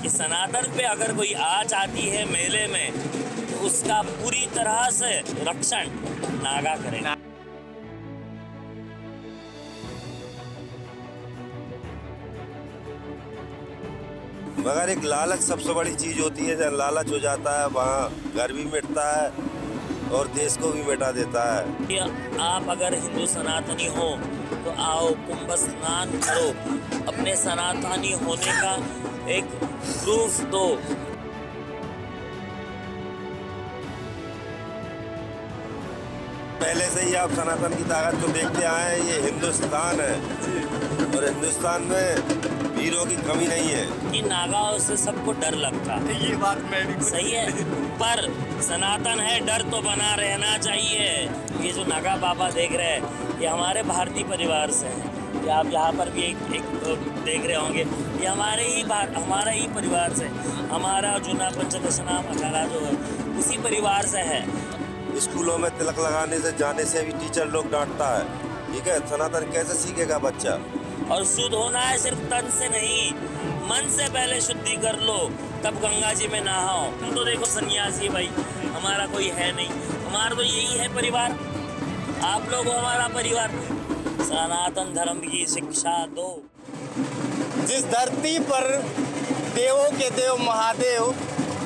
कि सनातन पे अगर कोई आँच आती है मेले में तो उसका पूरी तरह से रक्षण नागा करेगा। मगर एक लालच सबसे बड़ी चीज होती है, जब लालच हो जाता है वहाँ घर भी मिटता है और देश को भी मिटा देता है। कि आप अगर हिंदू सनातनी हो तो आओ कुंभ स्नान करो, अपने सनातनी होने का एक प्रूफ दो। पहले से ही आप सनातन की ताकत को देखते आए हैं। ये हिंदुस्तान है और हिंदुस्तान में वीरों की कमी नहीं है। कि नागाओं से सबको डर लगता है, ये बात मैं भी सही है, पर सनातन है, डर तो बना रहना चाहिए। ये जो नागा बाबा देख रहे हैं ये हमारे भारतीय परिवार से हैं। ये आप यहाँ पर भी एक देख रहे होंगे, ये हमारा ही परिवार से, हमारा जूना पंचदशनाम अखाड़ा जो है उसी परिवार से है। स्कूलों में तिलक लगाने से जाने से भी टीचर लोग डांटता है। ठीक है, सनातन कैसे सीखेगा बच्चा? और शुद्ध होना है सिर्फ तन से नहीं, मन से पहले शुद्धि कर लो, तब गंगा जी में नहाओ। तुम तो देखो सन्यासी भाई, हमारा कोई है नहीं, हमारा तो यही है परिवार, आप लोग हो हमारा परिवार। सनातन धर्म की शिक्षा दो। जिस धरती पर देवों के देव महादेव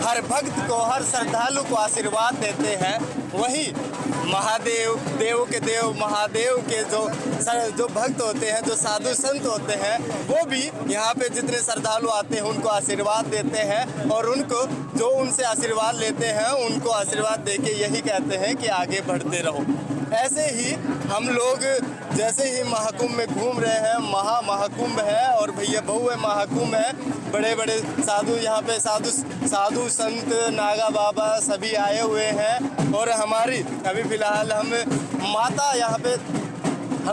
हर भक्त को, हर श्रद्धालु को आशीर्वाद देते हैं, वही महादेव, देवों के देव महादेव के जो भक्त होते हैं, जो साधु संत होते हैं, वो भी यहाँ पे जितने श्रद्धालु आते हैं उनको आशीर्वाद देते हैं और उनको जो उनसे आशीर्वाद लेते हैं उनको आशीर्वाद देके यही कहते हैं कि आगे बढ़ते रहो। ऐसे ही हम लोग जैसे ही महाकुंभ में घूम रहे हैं, महाकुंभ है और भैया बहु महाकुंभ है, बड़े बड़े साधु यहाँ पे साधु संत नागा बाबा सभी आए हुए हैं। और हमारी अभी फिलहाल हम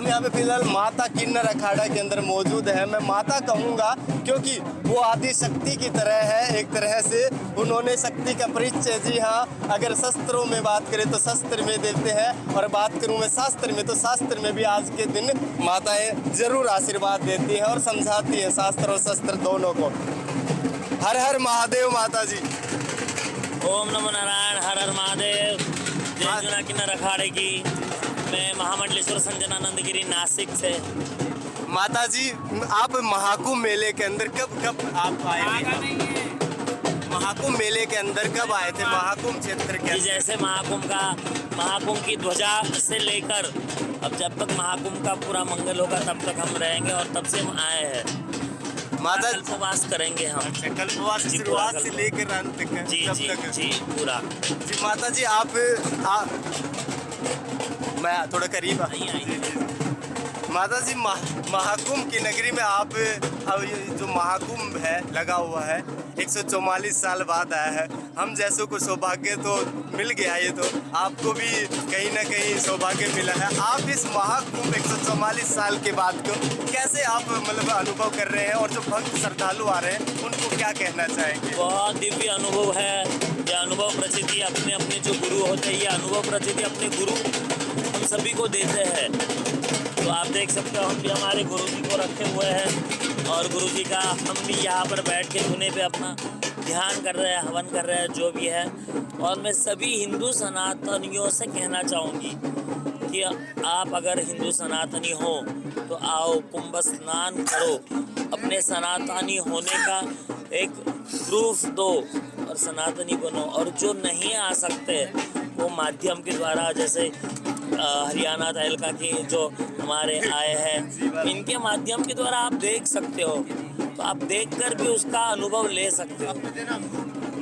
यहाँ पे फिलहाल माता किन्नर अखाड़ा के अंदर मौजूद है। मैं माता कहूँगा क्योंकि वो आदि शक्ति की तरह है, एक तरह से उन्होंने शक्ति का परिचय, जी हाँ, अगर शस्त्रों में बात करें तो शस्त्र में देते हैं और बात करूँ मैं शास्त्र में तो शास्त्र में भी आज के दिन माताएं जरूर आशीर्वाद देती हैं और समझाती हैं शास्त्र और शस्त्र दोनों को। हर हर महादेव माता जी। ओम नमो नारायण, हर हर महादेव। जय जूना किन्नर अखाड़े की। मैं महामंडलेश्वर संजनानंद गिरी नासिक से। माता जी, आप महाकुंभ मेले के अंदर कब आप आए थे? महाकुंभ मेले के अंदर कब आए थे? महाकुंभ क्षेत्र के जैसे महाकुंभ की ध्वजा से लेकर अब जब तक महाकुंभ का पूरा मंगल होगा तब तक हम रहेंगे और तब से हम आए हैं। माता कल्पवास करेंगे हम। कल्पवास की शुरुआत से लेकर अंत तक। जी पूरा। जी माता जी, आप मैं थोड़ा करीब माता जी, महाकुंभ की नगरी में आप, अब ये जो महाकुंभ है लगा हुआ है 144 साल बाद आया है। हम जैसों को सौभाग्य तो मिल गया, ये तो आपको भी कहीं ना कहीं सौभाग्य मिला है। आप इस महाकुंभ 144 साल के बाद को कैसे आप मतलब अनुभव कर रहे हैं और जो भक्त श्रद्धालु आ रहे हैं उनको क्या कहना चाहेंगे? बहुत दिव्य अनुभव है। ये अनुभव प्रचिति अपने अपने जो गुरु होते हैं, ये अनुभव प्रचिति अपने गुरु हम सभी को देते हैं। तो आप देख सकते हो हम भी हमारे गुरु जी को रखे हुए हैं और गुरु जी का हम भी यहाँ पर बैठ के धुने पे अपना ध्यान कर रहे हैं, हवन कर रहे हैं, जो भी है। और मैं सभी हिंदू सनातनियों से कहना चाहूँगी कि आप अगर हिंदू सनातनी हो तो आओ कुंभ स्नान करो, अपने सनातनी होने का एक प्रूफ दो और सनातनी बनो। और जो नहीं आ सकते वो माध्यम के द्वारा, जैसे हरियाणा तहलका के जो हमारे आए हैं, इनके माध्यम के द्वारा आप देख सकते हो, तो आप देखकर भी उसका अनुभव ले सकते हो।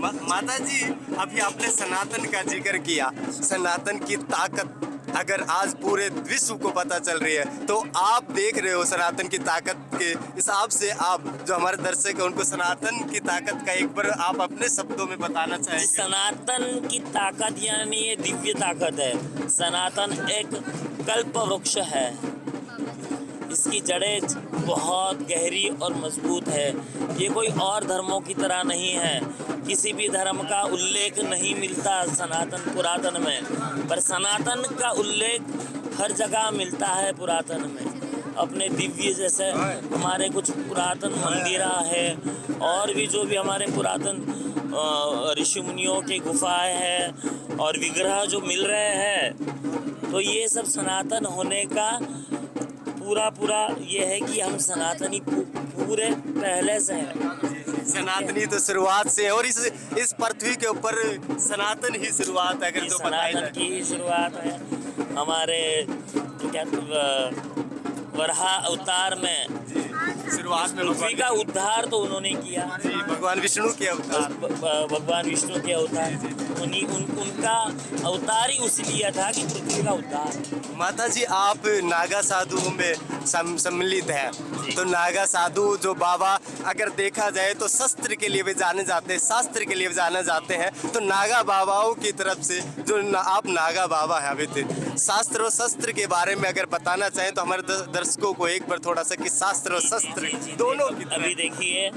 माता जी, अभी आपने सनातन का जिक्र किया। सनातन की ताकत अगर आज पूरे विश्व को पता चल रही है तो आप देख रहे हो सनातन की ताकत के हिसाब से, आप जो हमारे दर्शक हैं उनको सनातन की ताकत का एक बार आप अपने शब्दों में बताना चाहेंगे? सनातन की ताकत यानी ये दिव्य ताकत है। सनातन एक कल्प वृक्ष है, इसकी जड़ें बहुत गहरी और मजबूत है। ये कोई और धर्मों की तरह नहीं है, किसी भी धर्म का उल्लेख नहीं मिलता सनातन पुरातन में, पर सनातन का उल्लेख हर जगह मिलता है पुरातन में। अपने दिव्य जैसे हमारे कुछ पुरातन मंदिर है और भी जो भी हमारे पुरातन ऋषि मुनियों के गुफाएं हैं और विग्रह जो मिल रहे हैं, तो ये सब सनातन होने का पूरा ये है कि हम सनातनी पूरे पहले से हैं। सनातनी तो शुरुआत से है और इस पृथ्वी के ऊपर सनातन ही शुरुआत है, अगर तो बताया सनातन जाए। की ही शुरुआत है। हमारे क्या वराह अवतार में शुरुआत में पृथ्वी का उद्धार तो उन्होंने किया। जी, भगवान विष्णु के अवतार। भगवान विष्णु के अवतार, उनका अवतार ही उसी लिया था कि पृथ्वी का उद्धार। माता जी, आप नागा साधुओं में सम्मिलित हैं, तो नागा साधु जो बाबा अगर देखा जाए तो शस्त्र के लिए भी जाने जाते हैं, शास्त्र के लिए भी जाने जाते हैं, तो नागा बाबाओं की तरफ से जो आप नागा बाबा हैं, अभी शास्त्र और शस्त्र के बारे में अगर बताना चाहें तो हमारे दर्शकों को एक बार थोड़ा सा कि शास्त्र और शस्त्र दोनों की अभी देखिए,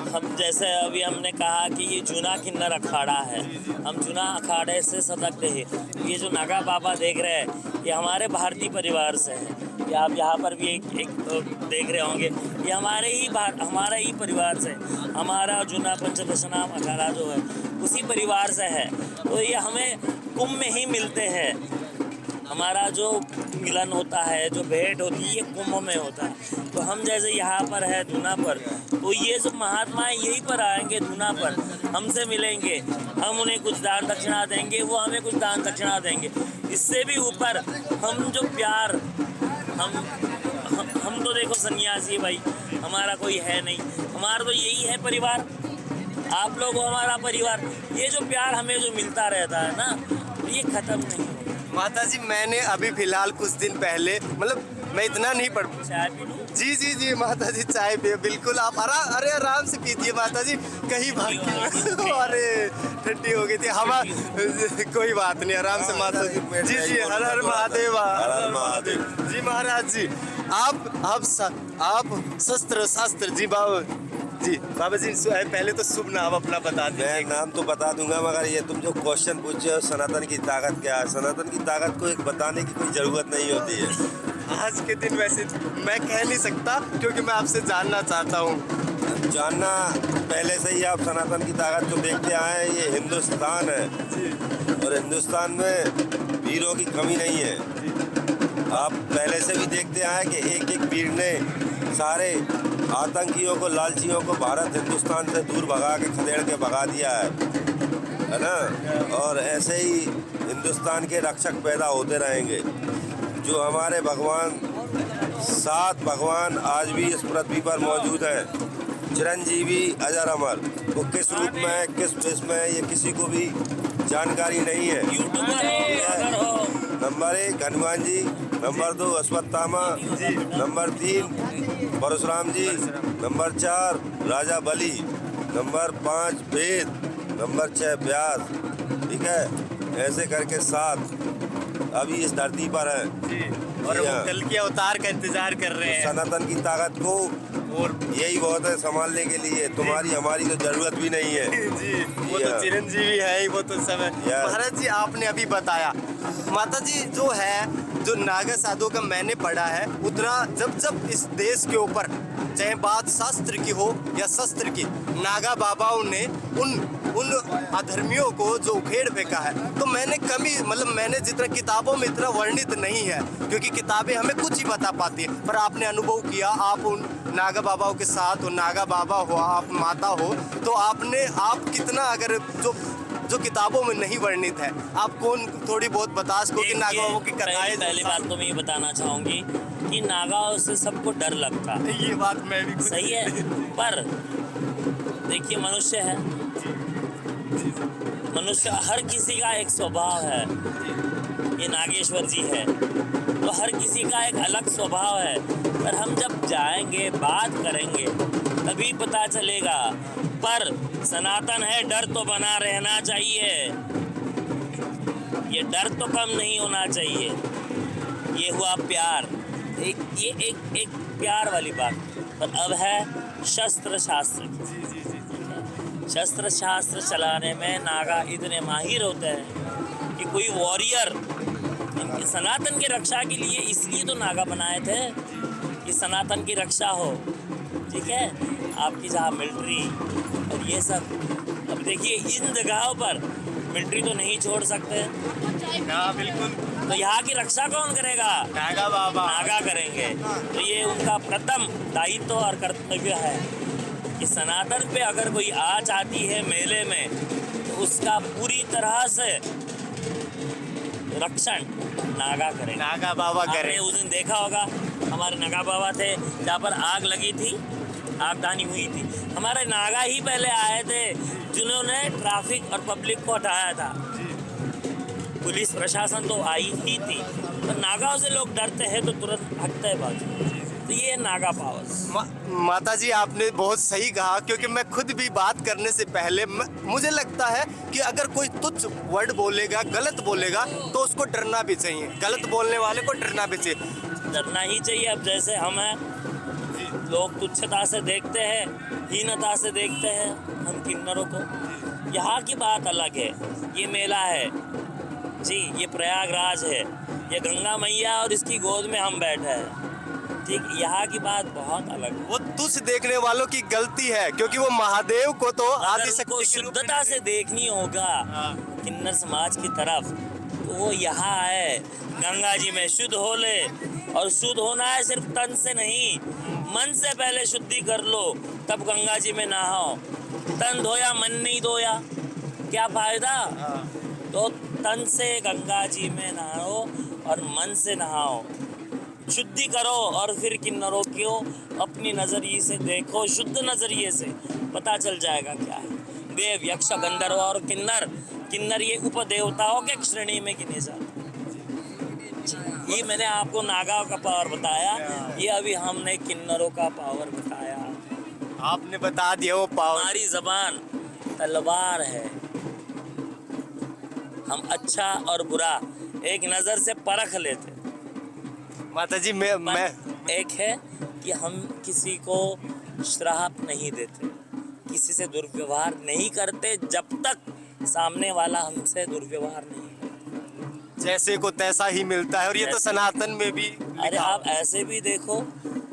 हम जैसे अभी हमने कहा कि ये जूना किन्नर अखाड़ा है, हम जूना अखाड़े से सतर्क है। ये जो नागा बाबा देख रहे हैं, ये हमारे भारतीय परिवार से है। ये आप यहाँ पर भी एक देख रहे होंगे, ये हमारा ही परिवार से, हमारा जूना पंचदशनाम अखाड़ा जो है उसी परिवार से है। तो ये हमें कुंभ में ही मिलते हैं। हमारा जो मिलन होता है, जो भेंट होती है, ये कुंभ में होता है। तो हम जैसे यहाँ पर है धूना पर, तो ये जो महात्मा है यहीं पर आएंगे धूना पर, हमसे मिलेंगे, हम उन्हें कुछ दान दक्षिणा देंगे, वो हमें कुछ दान दक्षिणा देंगे। इससे भी ऊपर हम जो प्यार, हम तो देखो सन्यासी भाई, हमारा कोई है नहीं, हमारा तो यही है परिवार, आप लोग हो हमारा परिवार। ये जो प्यार हमें जो मिलता रहता है ना, ये खत्म नहीं होगा। माता जी, मैंने अभी फिलहाल कुछ दिन पहले, मतलब मैं इतना नहीं पढ़, चाय पी लूं? जी माता जी, चाय पिए बिल्कुल आप। अरे आराम से पीजिए माता जी, कहीं भाग अरे ठंडी हो गई थी हवा। कोई बात नहीं, आराम से माता जी। जी हर हर महादेव, हर हर महादेव। जी महाराज जी, आप शस्त्र शास्त्र जी बाबा जी पहले तो शुभ नाम अपना बता दें। मैं नाम तो बता दूंगा, मगर ये तुम जो क्वेश्चन पूछे हो सनातन की ताकत क्या है, सनातन की ताकत को एक बताने की कोई ज़रूरत नहीं होती है। आज के दिन वैसे मैं कह नहीं सकता, क्योंकि मैं आपसे जानना चाहता हूँ। जानना पहले से ही आप सनातन की ताकत को देखते आए हैं। ये हिंदुस्तान है और हिंदुस्तान में वीरों की कमी नहीं है। आप पहले से भी देखते आए कि एक एक वीर ने सारे आतंकियों को, लालचियों को भारत हिंदुस्तान से दूर भगा के खदेड़ के भगा दिया है ना। और ऐसे ही हिंदुस्तान के रक्षक पैदा होते रहेंगे। जो हमारे भगवान, 7 भगवान आज भी इस पृथ्वी पर मौजूद हैं, चिरंजीवी अजर अमर। वो किस रूप में है, किस वेश में है, ये किसी को भी जानकारी नहीं है। Number 1 Hanuman ji, number 2 Ashwatthama, number 3 Parshuram जी, नंबर 4 राजा बलि, नंबर 5 वेद, नंबर 6 व्यास। ठीक है, ऐसे करके 7 अभी इस धरती पर हैं और वो कल के अवतार का इंतजार कर रहे हैं। सनातन की ताकत को और यही बहुत है संभालने के लिए। तुम्हारी हमारी तो जरूरत भी नहीं है। जी, वो तो चिरंजीवी है ही, वो तो सब है। महाराज जी, आपने अभी बताया, माता जी जो है, जो नागा साधु का मैंने पढ़ा है उतना, जब इस देश के ऊपर चाहे बात शास्त्र की हो या शस्त्र की, नागा बाबाओं ने उन अधर्मियों को जो उखेड़ फेंका है, तो मैंने मैंने जितना किताबों में इतना वर्णित नहीं है, क्योंकि किताबें हमें कुछ ही बता पाती है। पर आपने अनुभव किया, आप उन नागा बाबाओं के साथ हो, नागा बाबा हो, आप माता हो, तो आप कितना, अगर जो किताबों में नहीं वर्णित है, आप कौन थोड़ी बहुत बता सको कि नागा बाबाओं की कथाएं। पहली बात तो मैं ये बताना चाहूँगी कि नागाओं से सबको डर लगता है। ये बात मैं भी सही है, पर देखिए मनुष्य है, मनुष्य हर किसी का एक स्वभाव है। ये नागेश्वर जी है, तो हर किसी का एक अलग स्वभाव है। पर हम जब जाएंगे, बात करेंगे, तभी पता चलेगा। पर सनातन है, डर तो बना रहना चाहिए, ये डर तो कम नहीं होना चाहिए। ये हुआ प्यार, एक प्यार वाली बात। पर अब है शस्त्र शास्त्र। शस्त्र शास्त्र चलाने में नागा इतने माहिर होते हैं कि कोई वॉरियर, इनके सनातन की रक्षा के लिए इसलिए तो नागा बनाए थे कि सनातन की रक्षा हो, ठीक है, आपकी जहाँ मिलिट्री और ये सब। अब देखिए इन जगहों पर मिलिट्री तो नहीं छोड़ सकते, हाँ बिल्कुल, तो यहाँ की रक्षा कौन करेगा? नागा बाबा। नागा करेंगे। तो ये उनका प्रथम दायित्व और कर्तव्य है कि सनातन पे अगर कोई आँच आती है मेले में तो उसका पूरी तरह से रक्षण नागा करेंगे। नागा बाबा आपने करें। उस दिन देखा होगा हमारे नागा बाबा थे जहाँ पर आग लगी थी, आगदानी हुई थी, हमारे नागा ही पहले आए थे जिन्होंने ट्रैफिक और पब्लिक को हटाया था। पुलिस प्रशासन तो आई ही थी, पर नागाओं से लोग डरते हैं तो तुरंत हटते हैं बाजू। तो ये नागा पावर्स। माता जी आपने बहुत सही कहा, क्योंकि मैं खुद भी बात करने से पहले मुझे लगता है कि अगर कोई तुच्छ वर्ड बोलेगा, गलत बोलेगा, तो उसको डरना भी चाहिए। गलत बोलने वाले को डरना भी चाहिए। डरना ही चाहिए। अब जैसे हम हैं, लोग तुच्छता से देखते हैं, हीनता से देखते हैं हम किन्नरों को। यहाँ की बात अलग है। ये मेला है जी, ये प्रयागराज है, ये गंगा मैया और इसकी गोद में हम बैठे हैं, ठीक। यहाँ की बात बहुत अलग है। वो तुच्छ देखने वालों की गलती है, क्योंकि वो महादेव को तो अगर आदिशक्ति उनको के रूप में शुद्धता से देखनी होगा किन्नर समाज की तरफ, तो वो यहाँ आए, गंगा जी में शुद्ध हो ले। और शुद्ध होना है सिर्फ तन से नहीं, मन से पहले शुद्धि कर लो, तब गंगा जी में नहाओ। तन धोया मन नहीं धोया, क्या फायदा? तो तन से गंगा जी में नहाओ और मन से नहाओ, शुद्धि करो, और फिर किन्नरों को अपनी नजरिए से देखो, शुद्ध नजरिए से पता चल जाएगा क्या है। देव, यक्ष, गंधर्व और किन्नर ये उपदेवताओं के श्रेणी में गिने जाते हैं। ये मैंने आपको नागाओं का पावर बताया, ये अभी हमने किन्नरों का पावर बताया। आपने बता दिया वो पावर। हमारी जबान तलवार है, हम अच्छा और बुरा एक नजर से परख लेते। माता जी मैं एक है कि हम किसी को श्राप नहीं देते, किसी से दुर्व्यवहार नहीं करते जब तक सामने वाला हमसे दुर्व्यवहार नहीं करता। जैसे को तैसा ही मिलता है, और ये तो सनातन में भी अरे लिखा आप ऐसे भी देखो,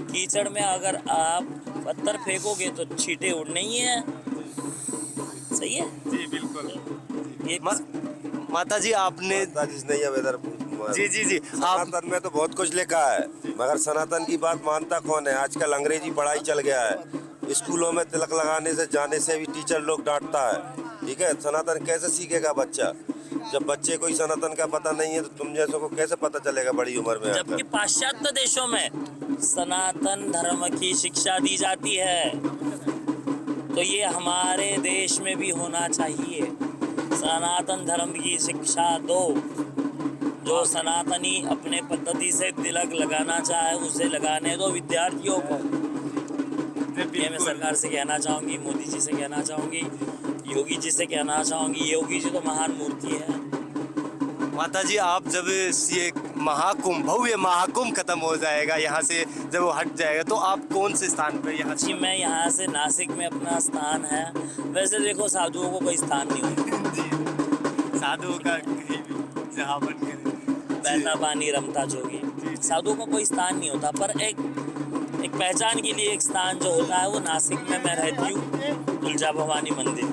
कीचड़ में अगर आप पत्थर फेंकोगे तो छींटे उड़ने ही है, सही है जी बिल्कुल। ये माता जी आपने जिसने ये वेदर जी आप सनातन में तो बहुत कुछ लिखा है, मगर सनातन की बात मानता कौन है? आजकल अंग्रेजी पढ़ाई चल गया है, स्कूलों में तिलक लगाने से जाने से भी टीचर लोग डांटता है, ठीक है। सनातन कैसे सीखेगा बच्चा? जब बच्चे को ही सनातन का पता नहीं है तो तुम जैसों को कैसे पता चलेगा बड़ी उम्र में? जबकि पाश्चात्य देशों में सनातन धर्म की शिक्षा दी जाती है, तो ये हमारे देश में भी होना चाहिए। सनातन धर्म की शिक्षा दो, जो सनातनी अपने पद्धति से तिलक लगाना चाहे उसे लगाने दो विद्यार्थियों को। ये मैं सरकार से कहना चाहूँगी, मोदी जी से कहना चाहूँगी, योगी जी से कहना चाहूँगी। योगी जी तो महान मूर्ति है। माता जी आप जब ये महाकुंभ, भव्य महाकुंभ खत्म हो जाएगा, यहाँ से जब वो हट जाएगा, तो आप कौन से स्थान पे यहाँ जी मैं यहाँ से नासिक में अपना स्थान है। वैसे देखो साधुओं को कोई स्थान नहीं होता, साधुओं का कहीं भी जहाँ मन करे बहता पानी रमता जोगी, साधुओं को कोई स्थान नहीं होता। पर एक पहचान के लिए एक स्थान जो होता है वो नासिक में मैं रहती हूँ, तुलजा भवानी मंदिर।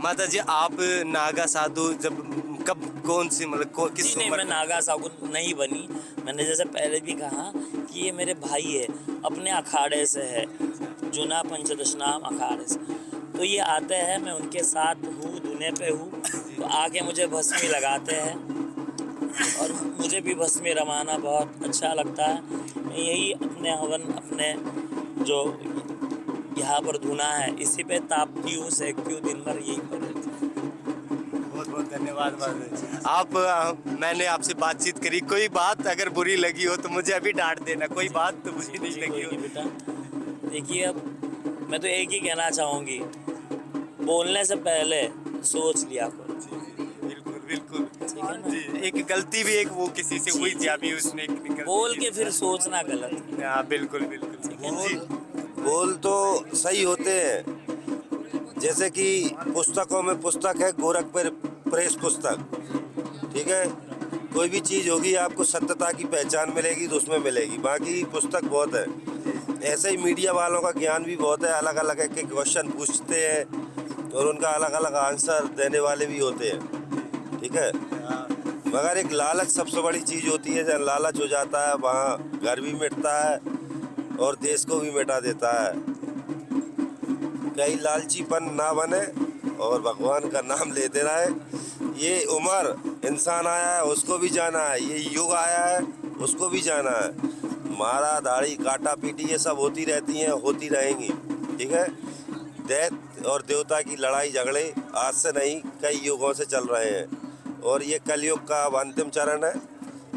माता जी आप नागा साधु जब कब कौन सी मतलब किस जी नहीं, उम्र मैं नागा साधु नहीं बनी। मैंने जैसे पहले भी कहा कि ये मेरे भाई है, अपने अखाड़े से है, जूना पंचदश नाम अखाड़े से। तो ये आते हैं, मैं उनके साथ हूँ, दुने पे हूँ, तो आके मुझे भस्मी लगाते हैं और मुझे भी भस्मी रमाना बहुत अच्छा लगता है। मैं यही अपने हवन, अपने जो यहाँ पर धुना है, इसी पे तापती हूँ, सेकती हूँ, दिन भर यही कर लेती हूँ। बहुत बहुत धन्यवाद आप। मैंने आपसे बातचीत करी, कोई बात अगर बुरी लगी हो तो मुझे अभी डांट देना, कोई बात तो बुरी नहीं लगी हो। बेटा देखिए, अब मैं तो एक ही कहना चाहूँगी, बोलने से पहले सोच लिया करो। बिल्कुल बिल्कुल ठीक है ना? जी, एक गलती भी एक वो किसी से हुई थी अभी, उसने एक गलती बोल की। के फिर सोचना गलत है। हाँ बिल्कुल बिल्कुल जी। बोल तो सही होते हैं, जैसे कि पुस्तकों में पुस्तक है गोरख पर प्रेस पुस्तक, ठीक है। कोई भी चीज़ होगी आपको सत्यता की पहचान मिलेगी तो उसमें मिलेगी, बाकी पुस्तक बहुत है। ऐसे ही मीडिया वालों का ज्ञान भी बहुत है, अलग अलग के क्वेश्चन पूछते हैं और उनका अलग अलग आंसर देने वाले भी होते हैं, ठीक है। मगर एक लालच सबसे बड़ी चीज़ होती है, जब लालच हो जाता है वहाँ घर भी मिटता है और देश को भी मिटा देता है। कहीं लालचीपन ना बने और भगवान का नाम लेते रहे। ये उम्र इंसान आया है उसको भी जाना है, ये युग आया है उसको भी जाना है। मारा दाढ़ी काटा पीटी ये सब होती रहती हैं, होती रहेंगी, ठीक है। दैत्य और देवता की लड़ाई झगड़े आज से नहीं कई युगों से चल रहे हैं और ये कलयुग का अब अंतिम चरण है,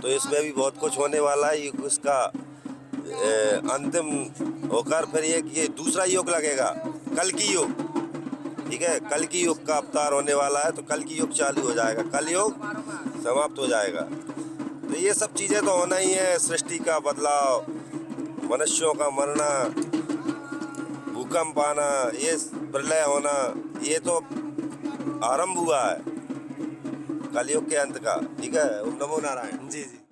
तो इसमें भी बहुत कुछ होने वाला है। इसका अंतिम होकर फिर ये दूसरा युग लगेगा, कल की युग, ठीक है। कल की युग का अवतार होने वाला है, तो कल की युग चालू हो जाएगा, कल युग समाप्त हो जाएगा। तो ये सब चीज़ें तो होना ही है, सृष्टि का बदलाव, मनुष्यों का मरना, भूकंप आना, ये प्रलय होना, ये तो आरंभ हुआ है कलयुग के अंत का, ठीक है। ओम नमो नारायण। जी जी।